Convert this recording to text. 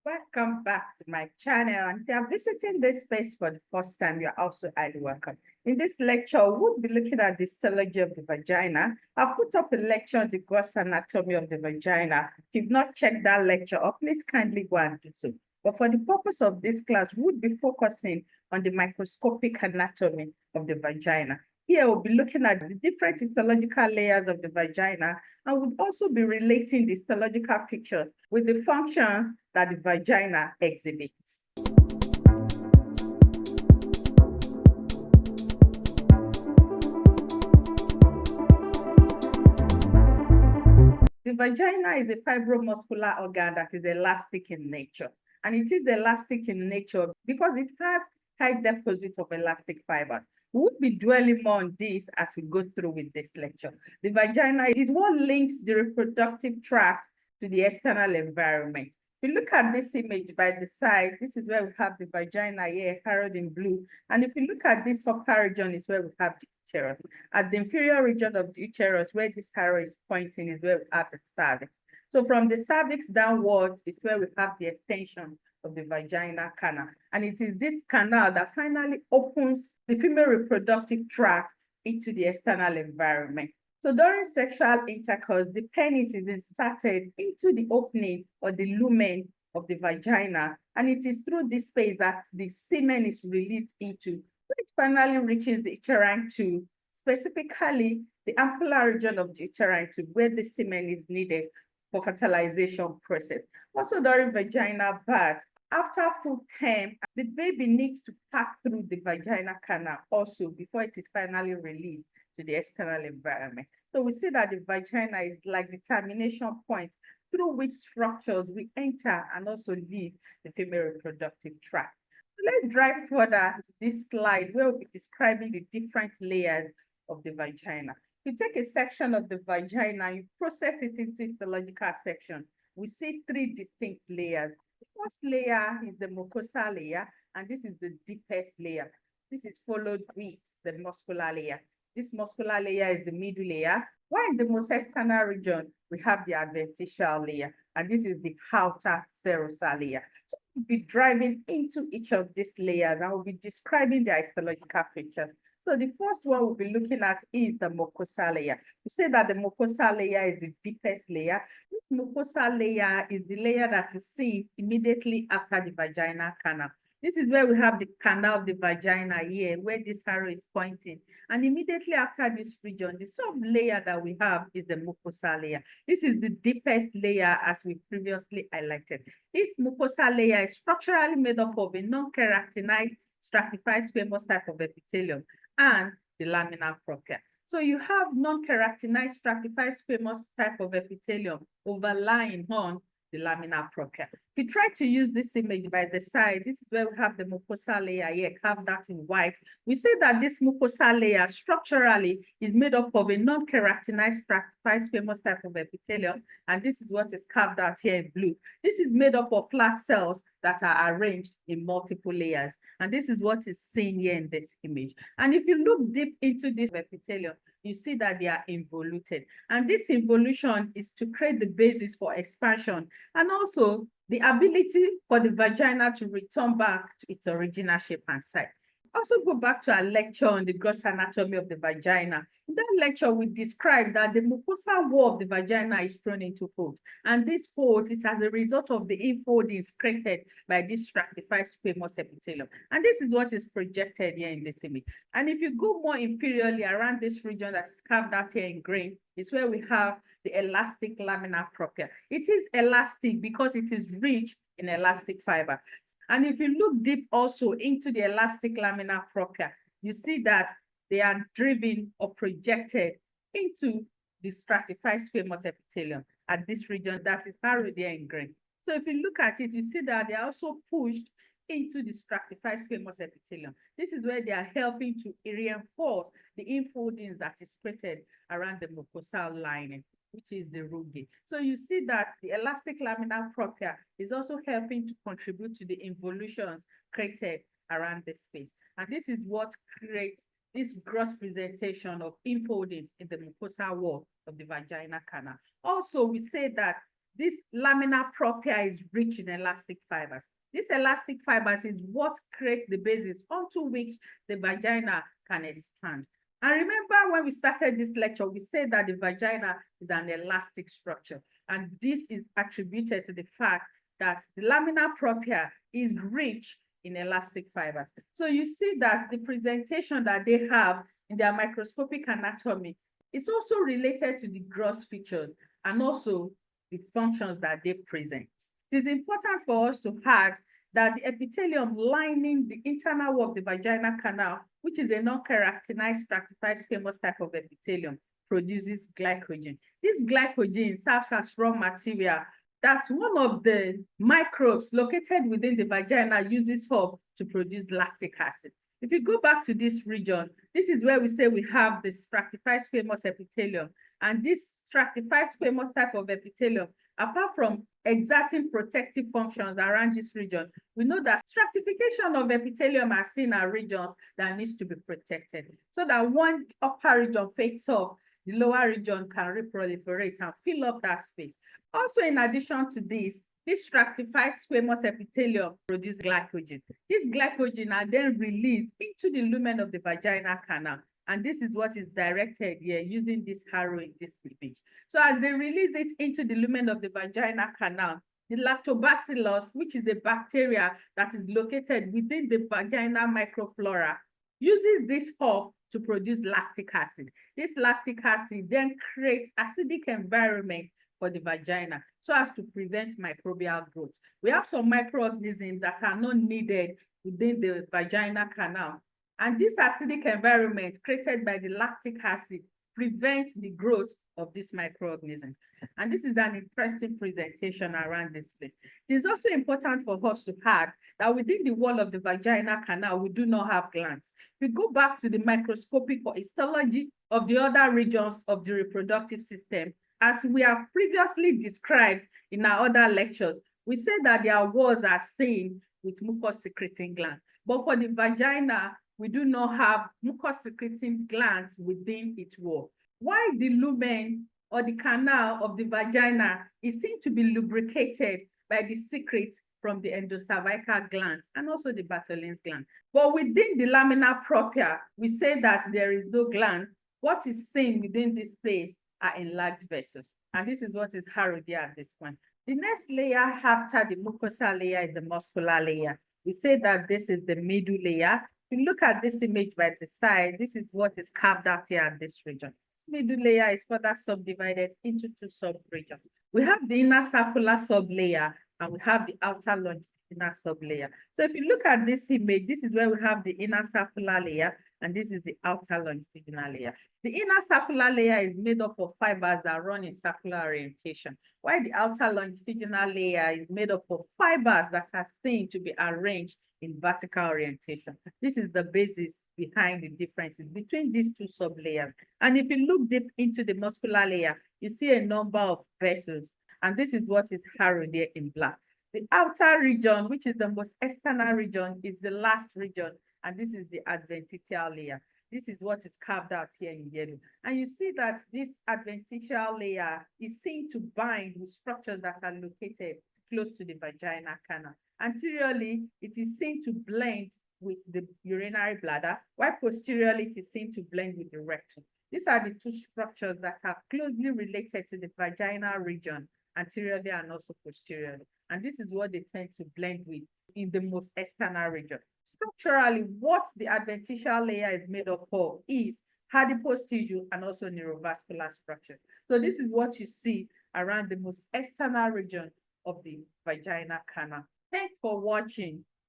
Welcome back to my channel. And if you are visiting this space for the first time, you're also highly welcome. In this lecture, we'll be looking at the histology of the vagina. I've put up a lecture on the gross anatomy of the vagina. If you've not checked that lecture out, please kindly go and do so. But for the purpose of this class, we'll be focusing on the microscopic anatomy of the vagina. Here, we'll be looking at the different histological layers of the vagina, and we'll also be relating the histological features with the functions that the vagina exhibits. The vagina is a fibromuscular organ that is elastic in nature. And it is elastic in nature because it has high deposit of elastic fibers. We will be dwelling more on this as we go through with this lecture. The vagina is what links the reproductive tract to the external environment. If you look at this image by the side, this is where we have the vagina here, carried in blue. And if you look at this upper region, is where we have the uterus. At the inferior region of the uterus, where this arrow is pointing, is where we have the cervix. So from the cervix downwards is where we have the extension of the vaginal canal. And it is this canal that finally opens the female reproductive tract into the external environment. So during sexual intercourse, the penis is inserted into the opening or the lumen of the vagina. And it is through this space that the semen is released into, which finally reaches the uterine tube, specifically the ampulla region of the uterine tube, where the semen is needed for fertilization process. Also during vaginal birth, after full term, the baby needs to pass through the vaginal canal also before it is finally released to the external environment. So we see that the vagina is like the termination point through which structures we enter and also leave the female reproductive tract. So let's drive further to this slide where we'll be describing the different layers of the vagina. If you take a section of the vagina, you process it into histological section. We see three distinct layers. The first layer is the mucosal layer, and this is the deepest layer. This is followed with the muscular layer. This muscular layer is the middle layer. While in the most external region, we have the adventitial layer, and this is the outer serosal layer. So we'll be driving into each of these layers, and we'll be describing their histological features. So the first one we'll be looking at is the mucosal layer. We say that the mucosal layer is the deepest layer. This mucosal layer is the layer that is seen immediately after the vaginal canal. This is where we have the canal of the vagina here, where this arrow is pointing. And immediately after this region, the sub-layer that we have is the mucosal layer. This is the deepest layer as we previously highlighted. This mucosal layer is structurally made up of a non-keratinized stratified squamous type of epithelium and the lamina propria. So you have non-keratinized stratified squamous type of epithelium overlying on the lamina propria. If you try to use this image by the side, this is where we have the mucosal layer here, carved out in white. We say that this mucosal layer structurally is made up of a non-keratinized stratified squamous type of epithelium, and this is what is carved out here in blue. This is made up of flat cells that are arranged in multiple layers, and this is what is seen here in this image. And if you look deep into this epithelium, you see that they are involuted. And this involution is to create the basis for expansion and also the ability for the vagina to return back to its original shape and size. Also go back to our lecture on the gross anatomy of the vagina. In that lecture, we described that the mucosal wall of the vagina is thrown into folds. And this fold is as a result of the infoldings created by this stratified squamous epithelium. And this is what is projected here in this image. And if you go more inferiorly around this region that is carved out here in green, is where we have the elastic lamina propria. It is elastic because it is rich in elastic fiber. And if you look deep also into the elastic lamina propria, you see that they are driven or projected into the stratified squamous epithelium at this region that is narrowed there in green. So if you look at it, you see that they are also pushed into the stratified squamous epithelium. This is where they are helping to reinforce the infoldings that is created around the mucosal lining, which is the rugae. So you see that the elastic lamina propria is also helping to contribute to the involutions created around the space. And this is what creates this gross presentation of infoldings in the mucosal wall of the vaginal canal. Also, we say that this lamina propria is rich in elastic fibers. This elastic fibers is what creates the basis onto which the vagina can expand. And remember, when we started this lecture, we said that the vagina is an elastic structure. And this is attributed to the fact that the lamina propria is rich in elastic fibers. So you see that the presentation that they have in their microscopic anatomy is also related to the gross features and also the functions that they present. It is important for us to add that the epithelium lining the internal wall of the vaginal canal, which is a non-keratinized stratified squamous type of epithelium, produces glycogen. This glycogen serves as raw material that one of the microbes located within the vagina uses for to produce lactic acid. If you go back to this region, this is where we say we have the stratified squamous epithelium. And this stratified squamous type of epithelium, apart from exerting protective functions around this region, we know that stratification of epithelium are seen in regions that needs to be protected, so that one upper region fades off, the lower region can reproliferate and fill up that space. Also, in addition to this stratified squamous epithelium produces glycogen. This glycogen are then released into the lumen of the vaginal canal. And this is what is directed here using this arrow in this image. So as they release it into the lumen of the vaginal canal, the lactobacillus, which is a bacteria that is located within the vaginal microflora, uses this hub to produce lactic acid. This lactic acid then creates acidic environment for the vagina so as to prevent microbial growth. We have some microorganisms that are not needed within the vaginal canal. And this acidic environment created by the lactic acid prevents the growth of this microorganism. And this is an interesting presentation around this place. It is also important for us to add that within the wall of the vaginal canal, we do not have glands. If we go back to the microscopic or histology of the other regions of the reproductive system, as we have previously described in our other lectures, we say that their walls are seen with mucus secreting glands. But for the vagina, we do not have mucus secreting glands within its wall. Why the lumen or the canal of the vagina is seen to be lubricated by the secrete from the endocervical glands and also the Bartholin's gland. But within the lamina propria, we say that there is no gland. What is seen within this space are enlarged vessels. And this is what is harrowed here at this point. The next layer after the mucosal layer is the muscular layer. We say that this is the middle layer. If you look at this image by the side, this is what is carved out here at this region. This middle layer is further subdivided into two sub-regions. We have the inner circular sublayer and we have the outer longitudinal sublayer. So if you look at this image, this is where we have the inner circular layer and this is the outer longitudinal layer. The inner circular layer is made up of fibers that run in circular orientation, while the outer longitudinal layer is made up of fibers that are seen to be arranged in vertical orientation. This is the basis behind the differences between these two sublayers. And if you look deep into the muscular layer, you see a number of vessels, and this is what is harrowed here in black. The outer region, which is the most external region, is the last region, and this is the adventitial layer. This is what is carved out here in yellow. And you see that this adventitial layer is seen to bind with structures that are located close to the vaginal canal. Anteriorly, it is seen to blend with the urinary bladder, while posteriorly it is seen to blend with the rectum. These are the two structures that are closely related to the vaginal region, anteriorly and also posteriorly. And this is what they tend to blend with in the most external region. Structurally, what the adventitial layer is made up of is adipose tissue and also neurovascular structure. So this is what you see around the most external region of the vaginal canal. Thanks for watching.